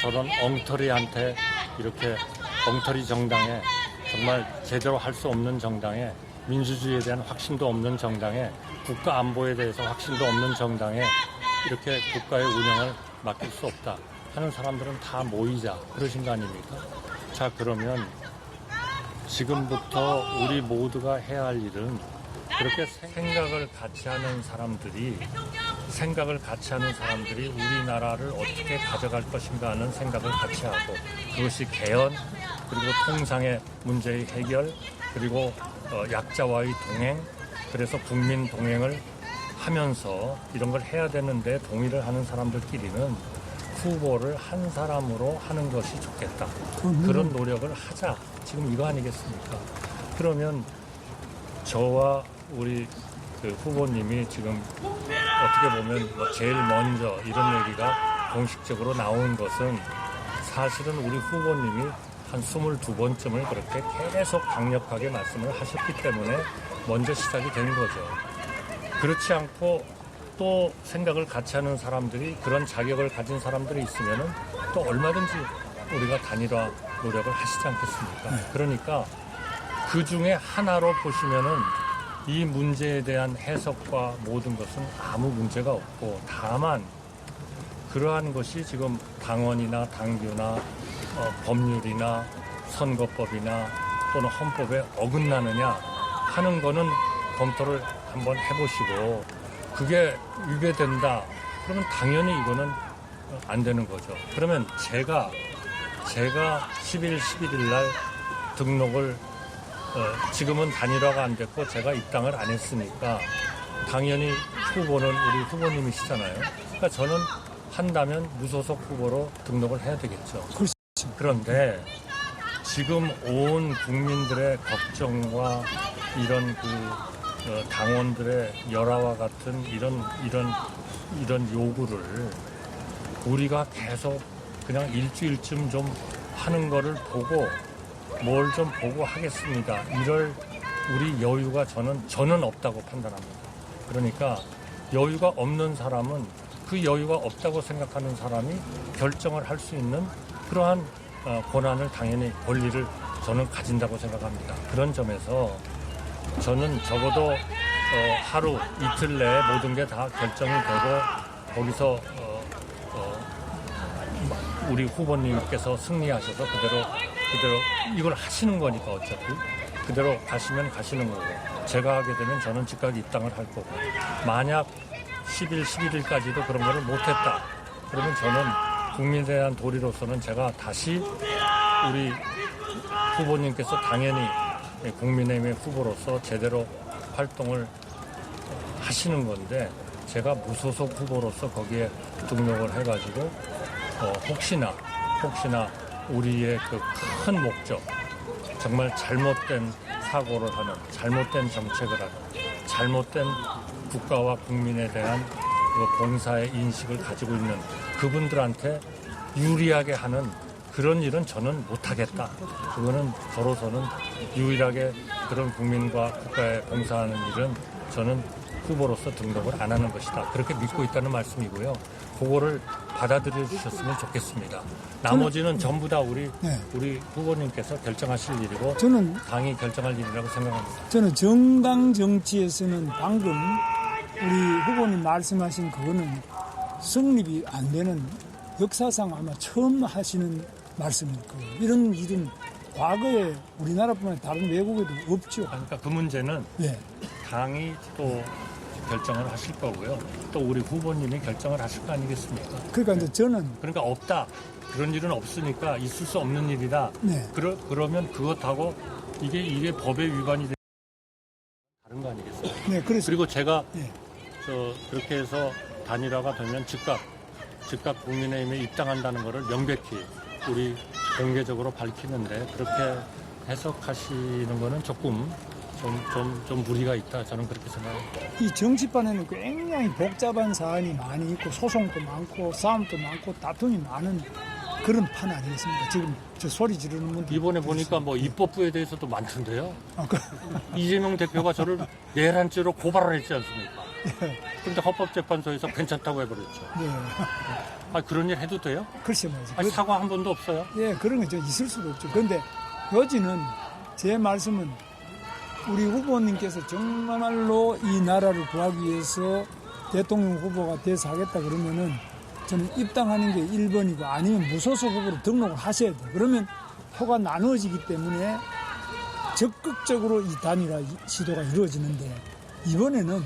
저런 엉터리한테 이렇게 엉터리 정당에 정말 제대로 할 수 없는 정당에 민주주의에 대한 확신도 없는 정당에 국가 안보에 대해서 확신도 없는 정당에 이렇게 국가의 운영을 맡길 수 없다 하는 사람들은 다 모이자 그러신 거 아닙니까? 자 그러면 지금부터 우리 모두가 해야 할 일은 그렇게 생각을 같이 하는 사람들이 우리나라를 어떻게 가져갈 것인가 하는 생각을 같이 하고 그것이 개헌 그리고 통상의 문제의 해결 그리고 약자와의 동행 그래서 국민 동행을 하면서 이런 걸 해야 되는데 동의를 하는 사람들끼리는 후보를 한 사람으로 하는 것이 좋겠다. 그런 노력을 하자. 지금 이거 아니겠습니까? 그러면 저와 우리 그 후보님이 지금 어떻게 보면 뭐 제일 먼저 이런 얘기가 공식적으로 나온 것은 사실은 우리 후보님이 한 22번쯤을 그렇게 계속 강력하게 말씀을 하셨기 때문에 먼저 시작이 된 거죠. 그렇지 않고 또 생각을 같이 하는 사람들이 그런 자격을 가진 사람들이 있으면은 또 얼마든지 우리가 단일화 노력을 하시지 않겠습니까? 그러니까 그 중에 하나로 보시면은 이 문제에 대한 해석과 모든 것은 아무 문제가 없고 다만 그러한 것이 지금 당원이나 당규나 법률이나 선거법이나 또는 헌법에 어긋나느냐 하는 거는 검토를 한번 해보시고 그게 위배된다 그러면 당연히 이거는 안 되는 거죠. 그러면 제가 10일, 11일 날 등록을 지금은 단일화가 안 됐고 제가 입당을 안 했으니까 당연히 후보는 우리 후보님이시잖아요. 그러니까 저는 한다면 무소속 후보로 등록을 해야 되겠죠. 그렇죠. 그런데 지금 온 국민들의 걱정과 이런 당원들의 열화와 같은 이런 요구를 우리가 계속 그냥 일주일쯤 좀 하는 거를 보고 뭘 좀 보고 하겠습니다. 이럴 우리 여유가 저는 없다고 판단합니다. 그러니까 여유가 없는 사람은 그 여유가 없다고 생각하는 사람이 결정을 할 수 있는 그러한 권한을 당연히 권리를 저는 가진다고 생각합니다. 그런 점에서 저는 적어도 하루 이틀 내에 모든 게 다 결정이 되고 거기서 우리 후보님께서 승리하셔서 그대로 이걸 하시는 거니까 어차피 그대로 가시면 가시는 거고 제가 하게 되면 저는 즉각 입당을 할 거고 만약 10일, 11일까지도 그런 거를 못했다 그러면 저는 국민에 대한 도리로서는 제가 다시 우리 후보님께서 당연히 국민의힘의 후보로서 제대로 활동을 하시는 건데 제가 무소속 후보로서 거기에 등록을 해가지고 혹시나 우리의 그 큰 목적 정말 잘못된 사고를 하는 잘못된 정책을 하는 잘못된 국가와 국민에 대한 그 봉사의 인식을 가지고 있는 그분들한테 유리하게 하는 그런 일은 저는 못하겠다. 그거는 저로서는 유일하게 그런 국민과 국가에 봉사하는 일은 저는 후보로서 등록을 안 하는 것이다. 그렇게 믿고 있다는 말씀이고요. 그거를 받아들여 주셨으면 좋겠습니다. 나머지는 전부 다 우리 후보님께서 결정하실 일이고 저는 당이 결정할 일이라고 생각합니다. 저는 정당 정치에서는 방금 우리 후보님 말씀하신 그거는 성립이 안 되는 역사상 아마 처음 하시는 말씀일 거예요. 이런 일은 과거에 우리나라뿐만 아니라 다른 외국에도 없죠. 그러니까 그 문제는 네. 당이 또 결정을 하실 거고요. 또 우리 후보님이 결정을 하실 거 아니겠습니까? 그러니까 이제 저는 그러니까 없다. 그런 일은 없으니까 있을 수 없는 일이다. 네. 그러면 그것하고 이게 법에 위반이 되는 다른 거 아니겠어요? 네, 그래서 그리고 제가 네. 그렇게 해서 단일화가 되면 즉각 국민의힘에 입당한다는 것을 명백히 우리 공개적으로 밝히는데 그렇게 해석하시는 거는 조금 좀 무리가 있다. 저는 그렇게 생각합니다. 이 정치판에는 굉장히 복잡한 사안이 많이 있고 소송도 많고 싸움도 많고 다툼이 많은 그런 판 아니겠습니까? 지금 저 소리 지르는 분들 이번에 보니까 뭐 입법부에 대해서도 많던데요. 그, 이재명 대표가 저를 내란죄로 고발을 했지 않습니까? 그런데 헌법재판소에서 괜찮다고 해버렸죠. 네. 그런 일 해도 돼요? 글쎄 말이죠. 사과 한 번도 없어요? 예, 그런 거 있을 수도 없죠. 그런데 여지는 제 말씀은 우리 후보님께서 정말로 이 나라를 구하기 위해서 대통령 후보가 돼서 하겠다 그러면은 저는 입당하는 게 1번이고 아니면 무소속 후보로 등록을 하셔야 돼요. 그러면 표가 나누어지기 때문에 적극적으로 이 단일화 시도가 이루어지는데 이번에는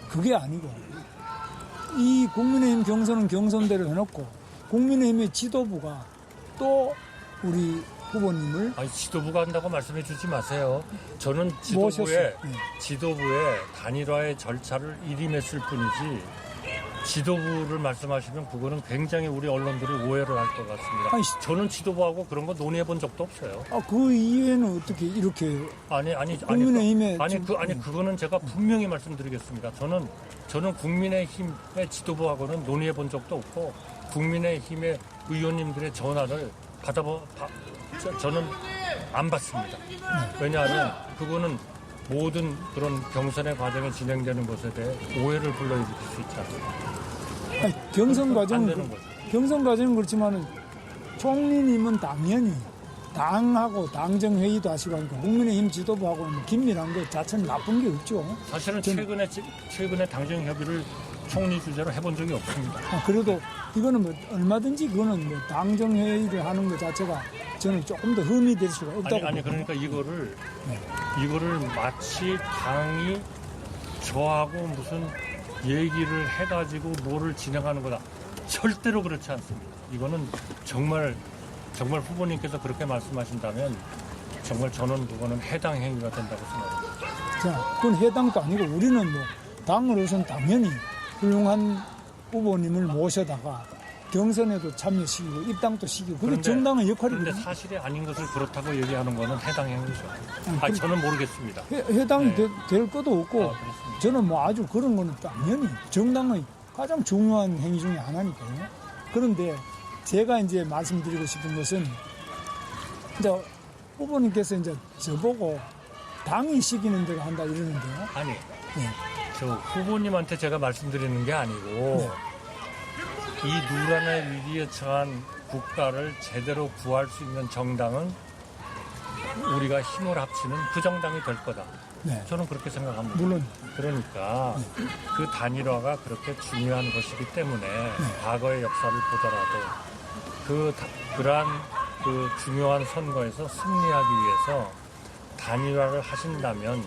그게 아니고 이 국민의힘 경선은 경선대로 해놓고 국민의힘의 지도부가 또 우리 후보님을 지도부가 한다고 말씀해 주지 마세요. 저는 모셨어요. 지도부의 단일화의 절차를 일임했을 뿐이지 지도부를 말씀하시면 그거는 굉장히 우리 언론들이 오해를 할 것 같습니다. 저는 지도부하고 그런 거 논의해 본 적도 없어요. 그 이후에는 어떻게 이렇게 국민의힘에 그거는 제가 분명히 말씀드리겠습니다. 저는 국민의힘의 지도부하고는 논의해 본 적도 없고 국민의힘의 의원님들의 전화를 저는 안 받습니다. 왜냐하면 그거는 모든 그런 경선의 과정이 진행되는 것에 대해 오해를 불러일으킬 수 있지 않습니까? 경선 과정은 그렇지만은 총리님은 당연히 당하고 당정회의도 하시고 하니까 국민의힘 지도부하고는 긴밀한 것 자체는 나쁜 게 없죠. 사실은 최근에 당정협의를 총리 주재로 해본 적이 없습니다. 그래도 이거는 뭐 얼마든지 그거는 뭐 당정회의를 하는 것 자체가 저는 조금 더 흠이 될 수가 없다고. 그러니까 이거를 마치 당이 저하고 무슨 얘기를 해가지고 뭐를 진행하는 거다. 절대로 그렇지 않습니다. 이거는 정말 후보님께서 그렇게 말씀하신다면 정말 저는 그거는 해당 행위가 된다고 생각합니다. 자, 그건 해당도 아니고 우리는 뭐 당으로서는 당연히 훌륭한 후보님을 모셔다가 경선에도 참여시키고 입당도 시키고 그게 정당의 역할이거든요. 그런데 사실이 아닌 것을 그렇다고 얘기하는 거는 해당 행위죠. 저는 모르겠습니다. 해당이 될 것도 없고 그렇습니다. 저는 뭐 아주 그런 거는 당연히 정당의 가장 중요한 행위 중에 하나니까요. 그런데 제가 이제 말씀드리고 싶은 것은 이제 후보님께서 이제 저보고 당이 시키는 대로 한다 이러는데요. 아니, 네. 저 후보님한테 제가 말씀드리는 게 아니고 이 누란의 위기에 처한 국가를 제대로 구할 수 있는 정당은 우리가 힘을 합치는 그 정당이 될 거다. 네. 저는 그렇게 생각합니다. 물론 그러니까 그 단일화가 그렇게 중요한 것이기 때문에 과거의 역사를 보더라도 그러한 그 중요한 선거에서 승리하기 위해서 단일화를 하신다면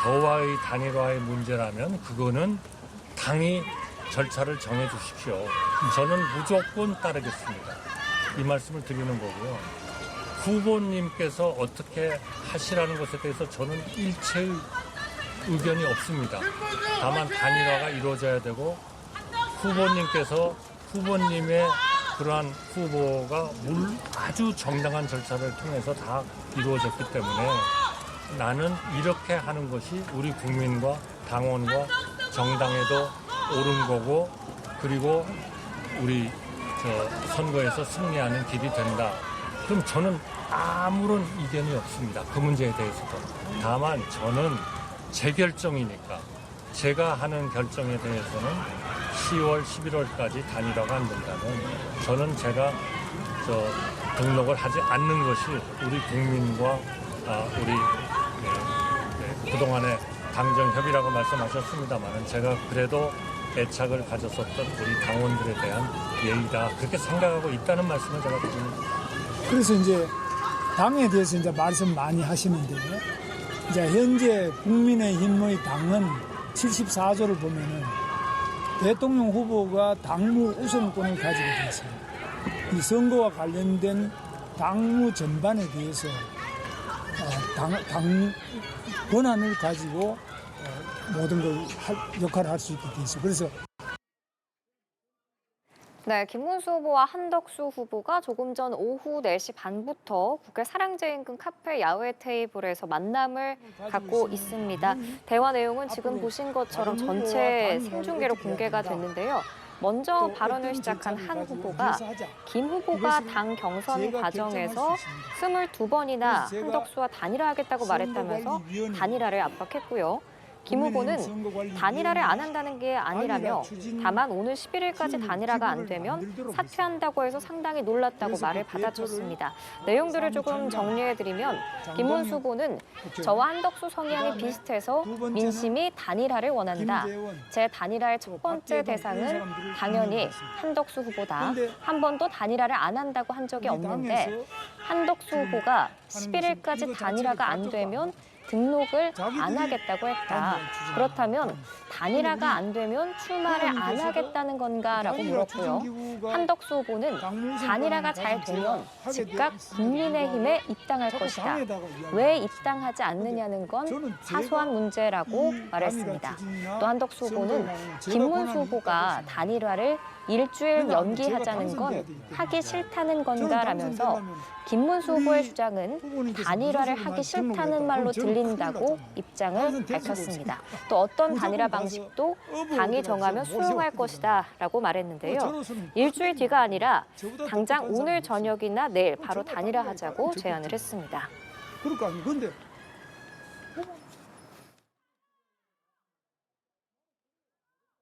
저와의 단일화의 문제라면 그거는 당이 절차를 정해 주십시오. 저는 무조건 따르겠습니다. 이 말씀을 드리는 거고요. 후보님께서 어떻게 하시라는 것에 대해서 저는 일체의 의견이 없습니다. 다만 단일화가 이루어져야 되고 후보님께서 후보님의 그러한 후보가 아주 정당한 절차를 통해서 다 이루어졌기 때문에 나는 이렇게 하는 것이 우리 국민과 당원과 정당에도 옳은 거고 그리고 우리 선거에서 승리하는 길이 된다. 그럼 저는 아무런 이견이 없습니다. 그 문제에 대해서도. 다만 저는 제 결정이니까 제가 하는 결정에 대해서는 10월, 11월까지 단일화가 안 된다면 저는 제가 등록을 하지 않는 것이 우리 국민과 우리 그동안의 당정협의라고 말씀하셨습니다만 제가 그래도 애착을 가졌었던 우리 당원들에 대한 예의다. 그렇게 생각하고 있다는 말씀을 제가 드립니다. 그래서 이제 당에 대해서 이제 말씀 많이 하시는데 이제 현재 국민의힘의 당은 74조를 보면은 대통령 후보가 당무 우선권을 가지고 있습니다. 이 선거와 관련된 당무 전반에 대해서 당 권한을 가지고 모든 걸 역할을 할 수 있게 돼 있어요. 그래서 네, 김문수 후보와 한덕수 후보가 조금 전 오후 4시 반부터 국회 사랑제 인근 카페 야외 테이블에서 만남을 갖고 있습니다. 대화 내용은 지금 보신 것처럼 전체 생중계로 공개가 됐는데요. 먼저 발언을 시작한 한 후보가 김 후보가 당 경선 과정에서 22번이나 한덕수와 단일화하겠다고 말했다면서 단일화를 압박했고요. 김 후보는 단일화를 안 한다는 게 아니라며 다만 오늘 11일까지 단일화가 안 되면 사퇴한다고 해서 상당히 놀랐다고 말을 받아쳤습니다. 내용들을 조금 정리해드리면 김문수 후보는 저와 한덕수 성향이 비슷해서 민심이 단일화를 원한다. 제 단일화의 첫 번째 대상은 당연히 한덕수 후보다. 한 번도 단일화를 안 한다고 한 적이 없는데 한덕수 후보가 11일까지 단일화가 안 되면 등록을 안 하겠다고 했다. 그렇다면 단일화가 안 되면 출마를 안 하겠다는 건가라고 물었고요. 한덕수 후보는 단일화가 잘 되면 즉각 국민의힘에 입당할 것이다. 왜 입당하지 않느냐는 건 사소한 문제라고 말했습니다. 또 한덕수 후보는 김문수 후보가 단일화를 일주일 연기하자는 건 하기 싫다는 건가라면서 김문수 후보의 주장은 단일화를 하기 싫다는 말로 들린다고 입장을 밝혔습니다. 또 어떤 단일화 방식도 당이 정하면 수용할 것이다 라고 말했는데요. 일주일 뒤가 아니라 당장 오늘 저녁이나 내일 바로 단일화하자고 제안을 했습니다. 그러니까 근데